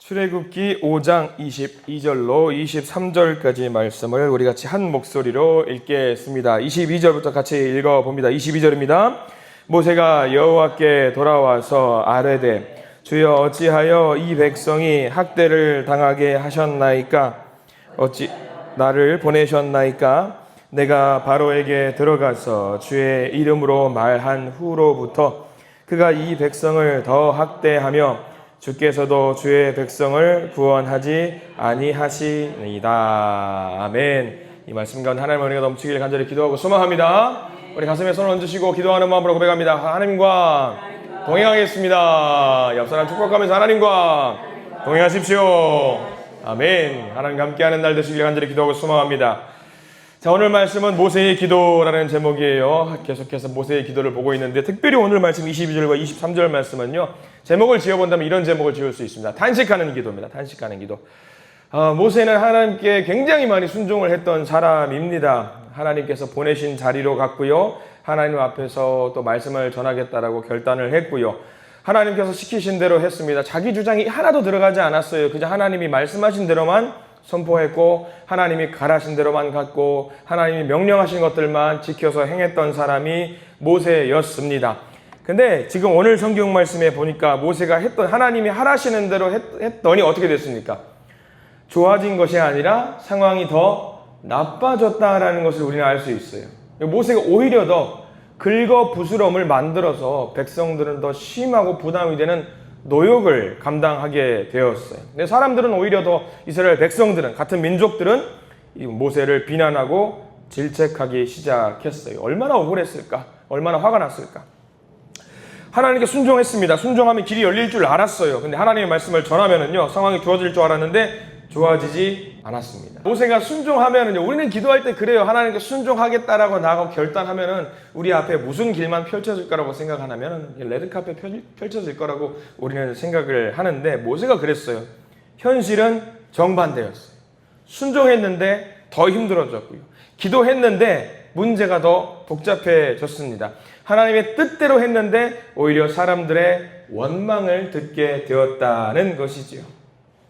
출애굽기 5장 22절로 23절까지 말씀을 우리 같이 한 목소리로 읽겠습니다. 22절부터 같이 읽어봅니다. 22절입니다. 모세가 여호와께 돌아와서 아뢰되 주여 어찌하여 이 백성이 학대를 당하게 하셨나이까? 어찌 나를 보내셨나이까? 내가 바로에게 들어가서 주의 이름으로 말한 후로부터 그가 이 백성을 더 학대하며 주께서도 주의 백성을 구원하지 아니하시니이다. 아멘. 이 말씀 가운데 하나님의 은혜가 넘치길 간절히 기도하고 소망합니다. 우리 가슴에 손을 얹으시고 기도하는 마음으로 고백합니다. 하나님과 동행하겠습니다. 옆 사람 축복하면서 하나님과 동행하십시오. 아멘. 하나님과 함께하는 날 되시길 간절히 기도하고 소망합니다. 자, 오늘 말씀은 모세의 기도라는 제목이에요. 계속해서 모세의 기도를 보고 있는데 특별히 오늘 말씀 22절과 23절 말씀은요, 제목을 지어본다면 이런 제목을 지을 수 있습니다. 단식하는 기도입니다. 단식하는 기도. 모세는 하나님께 굉장히 많이 순종을 했던 사람입니다. 하나님께서 보내신 자리로 갔고요, 하나님 앞에서 또 말씀을 전하겠다라고 결단을 했고요, 하나님께서 시키신 대로 했습니다. 자기 주장이 하나도 들어가지 않았어요. 그저 하나님이 말씀하신 대로만 선포했고, 하나님이 가라신 대로만 갔고, 하나님이 명령하신 것들만 지켜서 행했던 사람이 모세였습니다. 근데 지금 오늘 성경 말씀에 보니까 모세가 했던, 하나님이 하라시는 대로 했더니 어떻게 됐습니까? 좋아진 것이 아니라 상황이 더 나빠졌다라는 것을 우리는 알 수 있어요. 모세가 오히려 더 긁어 부스럼을 만들어서 백성들은 더 심하고 부담이 되는 노역을 감당하게 되었어요. 근데 사람들은 오히려 더 이스라엘 백성들은, 같은 민족들은 이 모세를 비난하고 질책하기 시작했어요. 얼마나 억울했을까? 얼마나 화가 났을까? 하나님께 순종했습니다. 순종하면 길이 열릴 줄 알았어요. 근데 하나님의 말씀을 전하면은요, 상황이 좋아질 줄 알았는데 좋아지지 않았습니다. 모세가 순종하면은요, 우리는 기도할 때 그래요. 하나님께 순종하겠다라고 나가고 결단하면은 우리 앞에 무슨 길만 펼쳐질 거라고 생각하냐면은 레드카펫 펼쳐질 거라고 우리는 생각을 하는데, 모세가 그랬어요. 현실은 정반대였어요. 순종했는데 더 힘들어졌고요, 기도했는데 문제가 더 복잡해졌습니다. 하나님의 뜻대로 했는데 오히려 사람들의 원망을 듣게 되었다는 것이지요.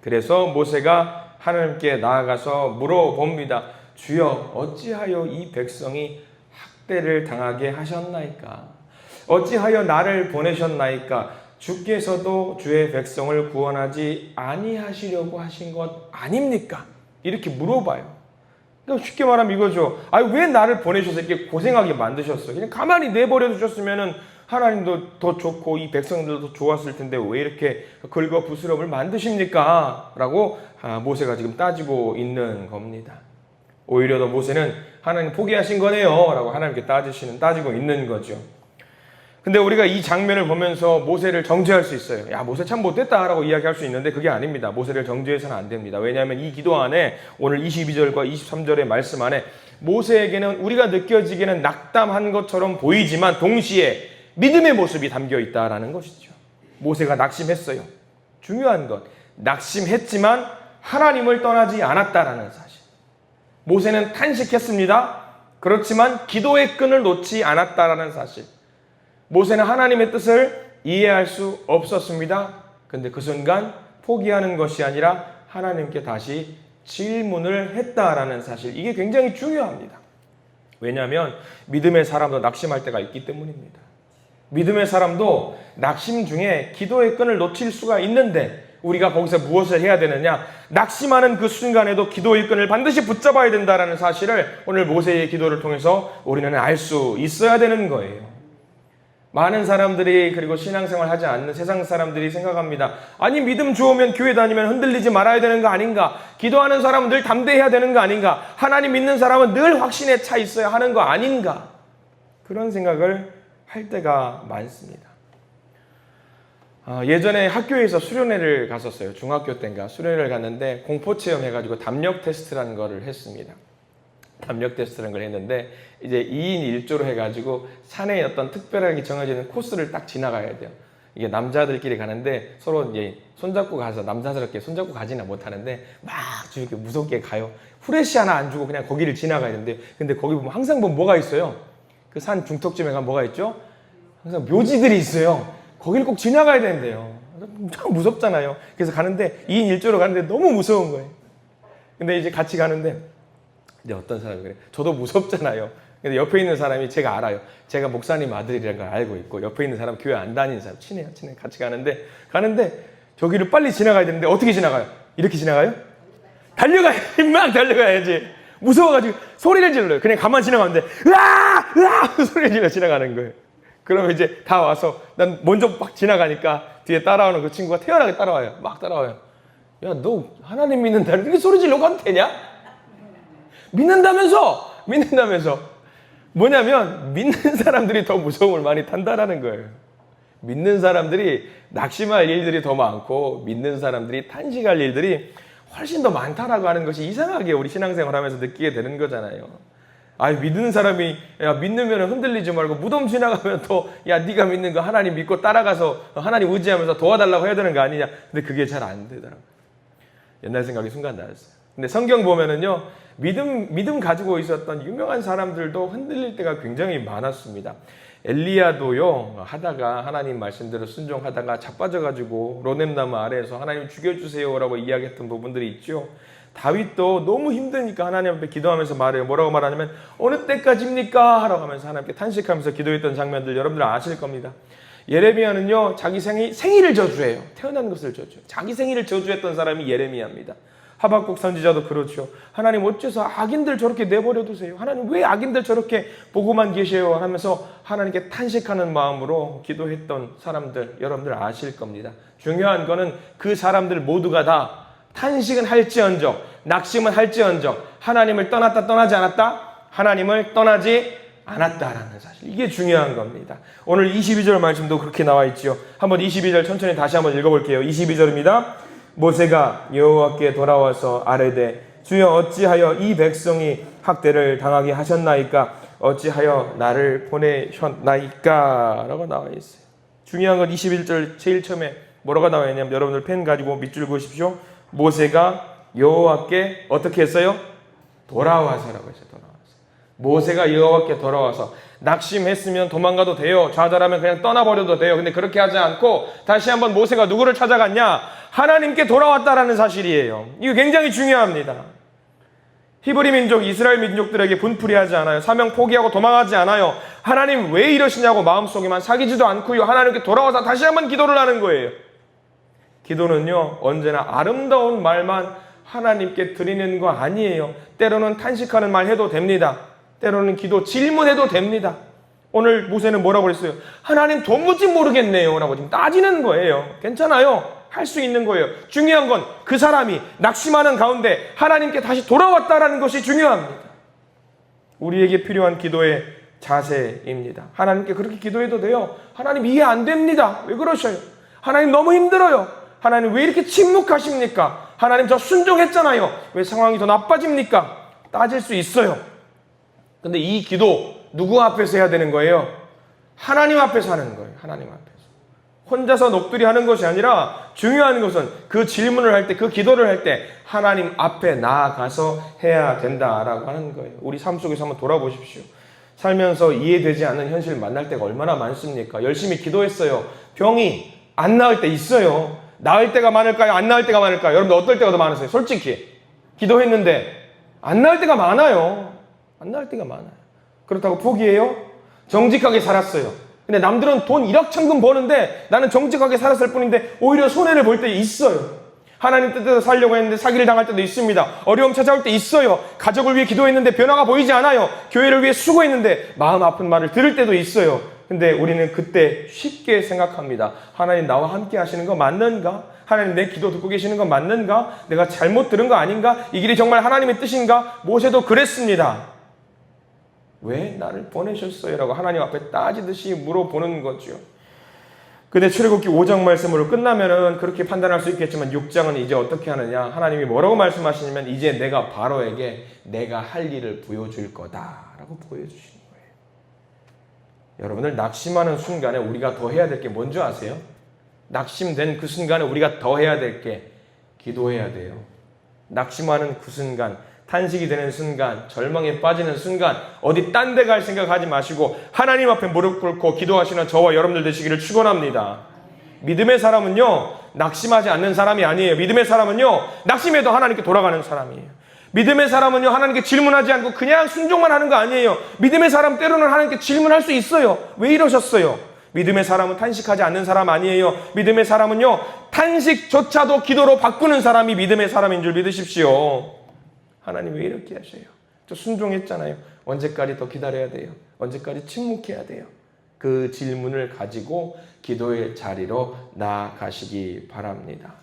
그래서 모세가 하나님께 나아가서 물어봅니다. 주여 어찌하여 이 백성이 학대를 당하게 하셨나이까? 어찌하여 나를 보내셨나이까? 주께서도 주의 백성을 구원하지 아니하시려고 하신 것 아닙니까? 이렇게 물어봐요. 그러니까 쉽게 말하면 이거죠. 왜 나를 보내셔서 이렇게 고생하게 만드셨어요? 그냥 가만히 내버려 두셨으면은 하나님도 더 좋고 이 백성들도 좋았을 텐데 왜 이렇게 긁어 부스럼을 만드십니까? 라고 모세가 지금 따지고 있는 겁니다. 오히려 더 모세는 하나님 포기하신 거네요 라고 하나님께 따지고 있는 거죠. 근데 우리가 이 장면을 보면서 모세를 정죄할 수 있어요. 야, 모세 참 못됐다 라고 이야기할 수 있는데 그게 아닙니다. 모세를 정죄해서는 안 됩니다. 왜냐하면 이 기도 안에, 오늘 22절과 23절의 말씀 안에 모세에게는 우리가 느껴지기에는 낙담한 것처럼 보이지만 동시에 믿음의 모습이 담겨 있다라는 것이죠. 모세가 낙심했어요. 중요한 것, 낙심했지만 하나님을 떠나지 않았다라는 사실. 모세는 탄식했습니다. 그렇지만 기도의 끈을 놓지 않았다라는 사실. 모세는 하나님의 뜻을 이해할 수 없었습니다. 근데 그 순간 포기하는 것이 아니라 하나님께 다시 질문을 했다라는 사실. 이게 굉장히 중요합니다. 왜냐하면 믿음의 사람도 낙심할 때가 있기 때문입니다. 믿음의 사람도 낙심 중에 기도의 끈을 놓칠 수가 있는데 우리가 거기서 무엇을 해야 되느냐? 낙심하는 그 순간에도 기도의 끈을 반드시 붙잡아야 된다는 사실을 오늘 모세의 기도를 통해서 우리는 알 수 있어야 되는 거예요. 많은 사람들이, 그리고 신앙생활 하지 않는 세상 사람들이 생각합니다. 아니, 믿음 좋으면 교회 다니면 흔들리지 말아야 되는 거 아닌가? 기도하는 사람은 늘 담대해야 되는 거 아닌가? 하나님 믿는 사람은 늘 확신에 차 있어야 하는 거 아닌가? 그런 생각을 할 때가 많습니다. 예전에 학교에서 수련회를 갔었어요. 중학교 때인가 수련회를 갔는데 공포체험 해가지고 담력 테스트라는 거를 했습니다. 담력 테스트라는 걸 했는데 이제 2인 1조로 해가지고 산에 어떤 특별하게 정해지는 코스를 딱 지나가야 돼요. 이게 남자들끼리 가는데 서로 이제 손잡고 가서 남사스럽게 손잡고 가지는 못하는데 막 이렇게 무섭게 가요. 후레쉬 하나 안 주고 그냥 거기를 지나가야 되는데, 근데 거기 보면 항상 보면 뭐가 있어요? 그 산 중턱쯤에 가면 뭐가 있죠? 항상 묘지들이 있어요. 거기를 꼭 지나가야 되는데요. 참 무섭잖아요. 그래서 가는데 2인 1조로 가는데 너무 무서운 거예요. 근데 이제 같이 가는데 이제 어떤 사람이 그래. 저도 무섭잖아요. 근데 옆에 있는 사람이 제가 알아요. 제가 목사님 아들이라는 걸 알고 있고 옆에 있는 사람 교회 안 다니는 사람 친해요. 같이 가는데 저기를 빨리 지나가야 되는데 어떻게 지나가요? 이렇게 지나가요? 달려가요. 막 달려가야지. 무서워가지고 소리를 질러요. 그냥 가만 지나가면 돼. 으아! 으아! 소리를 질러 지나가는 거예요. 그러면 이제 다 와서 난 먼저 막 지나가니까 뒤에 따라오는 그 친구가 태연하게 따라와요. 막 따라와요. 야, 너 하나님 믿는다는데 이렇게 소리 지르고 하면 되냐? 믿는다면서! 뭐냐면 믿는 사람들이 더 무서움을 많이 탄다라는 거예요. 믿는 사람들이 낙심할 일들이 더 많고 믿는 사람들이 탄식할 일들이 훨씬 더 많다라고 하는 것이 이상하게 우리 신앙생활하면서 느끼게 되는 거잖아요. 믿는 사람이 믿으면 흔들리지 말고 무덤 지나가면 또 네가 믿는 거 하나님 믿고 따라가서 하나님 의지하면서 도와달라고 해야 되는 거 아니냐. 근데 그게 잘 안 되더라고요. 옛날 생각이 순간 나였어요. 근데 성경 보면은요, 믿음 가지고 있었던 유명한 사람들도 흔들릴 때가 굉장히 많았습니다. 엘리야도요, 하다가 하나님 말씀대로 순종하다가 자빠져가지고 로뎀나무 아래에서 하나님 죽여주세요라고 이야기했던 부분들이 있죠. 다윗도 너무 힘드니까 하나님 앞에 기도하면서 말해요. 뭐라고 말하냐면 어느 때까지입니까? 라고 하면서 하나님께 탄식하면서 기도했던 장면들 여러분들 아실 겁니다. 예레미야는요, 자기 생일을 저주해요. 태어난 것을 저주해요. 자기 생일을 저주했던 사람이 예레미야입니다. 하박국 선지자도 그렇죠. 하나님 어째서 악인들 저렇게 내버려 두세요? 하나님 왜 악인들 저렇게 보고만 계세요? 하면서 하나님께 탄식하는 마음으로 기도했던 사람들 여러분들 아실 겁니다. 중요한 거는 그 사람들 모두가 다 탄식은 할지언정, 낙심은 할지언정 하나님을 떠났다 떠나지 않았다? 하나님을 떠나지 않았다라는 사실. 이게 중요한 겁니다. 오늘 22절 말씀도 그렇게 나와 있죠. 한번 22절 천천히 다시 한번 읽어볼게요. 22절입니다. 모세가 여호와께 돌아와서 아뢰되 주여 어찌하여 이 백성이 학대를 당하게 하셨나이까? 어찌하여 나를 보내셨나이까? 라고 나와 있어요. 중요한 건 21절 제일 처음에 뭐라고 나와 있냐면 여러분들 펜 가지고 밑줄 그으십시오. 모세가 여호와께 어떻게 했어요? 돌아와서라고 했어요. 모세가 여호와께 돌아와서 낙심했으면 도망가도 돼요. 좌절하면 그냥 떠나버려도 돼요. 근데 그렇게 하지 않고 다시 한번 모세가 누구를 찾아갔냐? 하나님께 돌아왔다라는 사실이에요. 이거 굉장히 중요합니다. 히브리 민족, 이스라엘 민족들에게 분풀이하지 않아요. 사명 포기하고 도망하지 않아요. 하나님 왜 이러시냐고 마음속에만 사귀지도 않고요. 하나님께 돌아와서 다시 한번 기도를 하는 거예요. 기도는요, 언제나 아름다운 말만 하나님께 드리는 거 아니에요. 때로는 탄식하는 말 해도 됩니다. 때로는 기도 질문해도 됩니다. 오늘 모세는 뭐라고 그랬어요? 하나님 도무지 모르겠네요 라고 지금 따지는 거예요. 괜찮아요. 할 수 있는 거예요. 중요한 건 그 사람이 낙심하는 가운데 하나님께 다시 돌아왔다라는 것이 중요합니다. 우리에게 필요한 기도의 자세입니다. 하나님께 그렇게 기도해도 돼요. 하나님 이해 안 됩니다. 왜 그러셔요? 하나님 너무 힘들어요. 하나님 왜 이렇게 침묵하십니까? 하나님 저 순종했잖아요. 왜 상황이 더 나빠집니까? 따질 수 있어요. 근데 이 기도 누구 앞에서 해야 되는 거예요? 하나님 앞에서 하는 거예요. 하나님 앞에서. 혼자서 넋두리 하는 것이 아니라 중요한 것은 그 질문을 할 때, 그 기도를 할 때 하나님 앞에 나아가서 해야 된다라고 하는 거예요. 우리 삶 속에서 한번 돌아보십시오. 살면서 이해되지 않는 현실을 만날 때가 얼마나 많습니까? 열심히 기도했어요. 병이 안 나을 때 있어요. 나을 때가 많을까요? 안 나을 때가 많을까요? 여러분들 어떨 때가 더 많으세요? 솔직히 기도했는데 안 나을 때가 많아요. 안 나을 때가 많아요. 그렇다고 포기해요? 정직하게 살았어요. 근데 남들은 돈 1억 천금 버는데 나는 정직하게 살았을 뿐인데 오히려 손해를 볼 때 있어요. 하나님 뜻대로 살려고 했는데 사기를 당할 때도 있습니다. 어려움 찾아올 때 있어요. 가족을 위해 기도했는데 변화가 보이지 않아요. 교회를 위해 수고했는데 마음 아픈 말을 들을 때도 있어요. 근데 우리는 그때 쉽게 생각합니다. 하나님 나와 함께 하시는 거 맞는가? 하나님 내 기도 듣고 계시는 거 맞는가? 내가 잘못 들은 거 아닌가? 이 길이 정말 하나님의 뜻인가? 모세도 그랬습니다. 왜 나를 보내셨어요? 라고 하나님 앞에 따지듯이 물어보는 거죠. 근데 출애굽기 5장 말씀으로 끝나면은 그렇게 판단할 수 있겠지만 6장은 이제 어떻게 하느냐? 하나님이 뭐라고 말씀하시냐면 이제 내가 바로에게 내가 할 일을 보여줄 거다라고 보여주시는 거예요. 여러분들 낙심하는 순간에 우리가 더 해야 될 게 뭔지 아세요? 낙심된 그 순간에 우리가 더 해야 될 게 기도해야 돼요. 낙심하는 그 순간, 탄식이 되는 순간, 절망에 빠지는 순간 어디 딴 데 갈 생각하지 마시고 하나님 앞에 무릎 꿇고 기도하시는 저와 여러분들 되시기를 축원합니다. 믿음의 사람은요, 낙심하지 않는 사람이 아니에요. 믿음의 사람은요, 낙심해도 하나님께 돌아가는 사람이에요. 믿음의 사람은요, 하나님께 질문하지 않고 그냥 순종만 하는 거 아니에요. 믿음의 사람 때로는 하나님께 질문할 수 있어요. 왜 이러셨어요? 믿음의 사람은 탄식하지 않는 사람 아니에요. 믿음의 사람은요, 탄식조차도 기도로 바꾸는 사람이 믿음의 사람인 줄 믿으십시오. 하나님 왜 이렇게 하셔요? 저 순종했잖아요. 언제까지 더 기다려야 돼요? 언제까지 침묵해야 돼요? 그 질문을 가지고 기도의 자리로 나아가시기 바랍니다.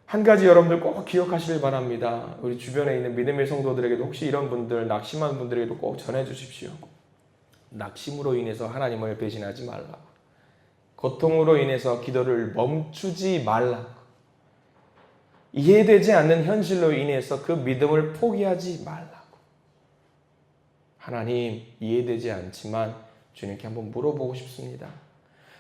한 가지 여러분들 꼭 기억하시길 바랍니다. 우리 주변에 있는 믿음의 성도들에게도 혹시 이런 분들, 낙심한 분들에게도 꼭 전해주십시오. 낙심으로 인해서 하나님을 배신하지 말라. 고통으로 인해서 기도를 멈추지 말라. 이해되지 않는 현실로 인해서 그 믿음을 포기하지 말라고. 하나님, 이해되지 않지만 주님께 한번 물어보고 싶습니다.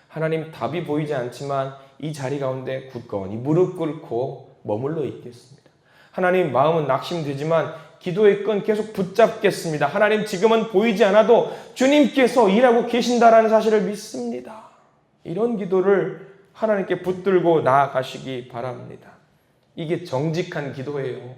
하나님, 답이 보이지 않지만 이 자리 가운데 굳건히 무릎 꿇고 머물러 있겠습니다. 하나님, 마음은 낙심되지만 기도의 끈 계속 붙잡겠습니다. 하나님, 지금은 보이지 않아도 주님께서 일하고 계신다라는 사실을 믿습니다. 이런 기도를 하나님께 붙들고 나아가시기 바랍니다. 이게 정직한 기도예요.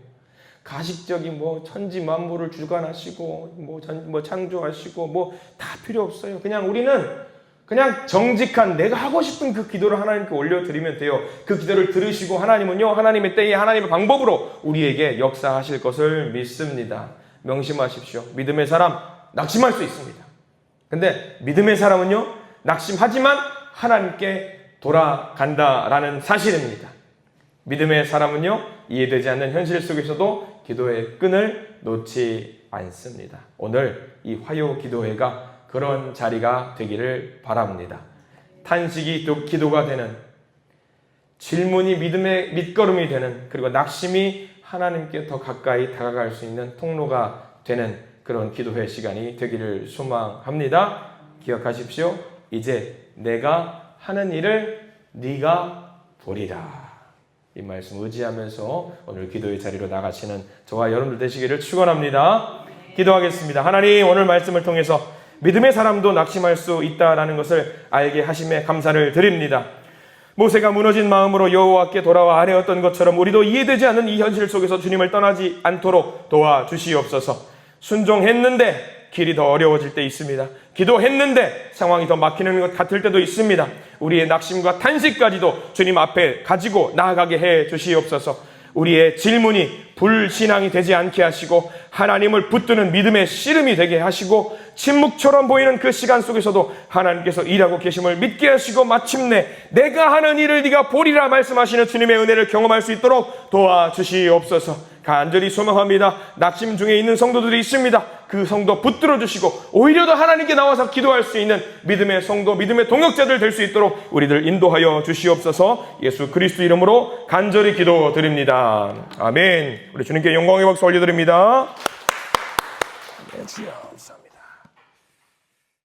가식적인 천지 만물을 주관하시고 창조하시고 다 필요 없어요. 그냥 우리는 그냥 정직한 내가 하고 싶은 그 기도를 하나님께 올려드리면 돼요. 그 기도를 들으시고 하나님은요, 하나님의 때에 하나님의 방법으로 우리에게 역사하실 것을 믿습니다. 명심하십시오. 믿음의 사람 낙심할 수 있습니다. 근데 믿음의 사람은요, 낙심하지만 하나님께 돌아간다라는 사실입니다. 믿음의 사람은요, 이해되지 않는 현실 속에서도 기도의 끈을 놓지 않습니다. 오늘 이 화요 기도회가 그런 자리가 되기를 바랍니다. 탄식이 기도가 되는, 질문이 믿음의 밑거름이 되는, 그리고 낙심이 하나님께 더 가까이 다가갈 수 있는 통로가 되는 그런 기도회 시간이 되기를 소망합니다. 기억하십시오. 이제 내가 하는 일을 네가 보리라. 이 말씀 의지하면서 오늘 기도의 자리로 나가시는 저와 여러분들 되시기를 축원합니다. 기도하겠습니다. 하나님, 오늘 말씀을 통해서 믿음의 사람도 낙심할 수 있다라는 것을 알게 하심에 감사를 드립니다. 모세가 무너진 마음으로 여호와께 돌아와 아뢰었던 것처럼 우리도 이해되지 않는 이 현실 속에서 주님을 떠나지 않도록 도와주시옵소서. 순종했는데 길이 더 어려워질 때 있습니다. 기도했는데 상황이 더 막히는 것 같을 때도 있습니다. 우리의 낙심과 탄식까지도 주님 앞에 가지고 나아가게 해 주시옵소서. 우리의 질문이 불신앙이 되지 않게 하시고 하나님을 붙드는 믿음의 씨름이 되게 하시고 침묵처럼 보이는 그 시간 속에서도 하나님께서 일하고 계심을 믿게 하시고 마침내 내가 하는 일을 네가 보리라 말씀하시는 주님의 은혜를 경험할 수 있도록 도와주시옵소서. 간절히 소망합니다. 낙심 중에 있는 성도들이 있습니다. 그 성도 붙들어 주시고 오히려 더 하나님께 나와서 기도할 수 있는 믿음의 성도, 믿음의 동역자들 될 수 있도록 우리들 인도하여 주시옵소서. 예수 그리스도 이름으로 간절히 기도드립니다. 아멘. 우리 주님께 영광의 박수 올려드립니다. 네, 주여.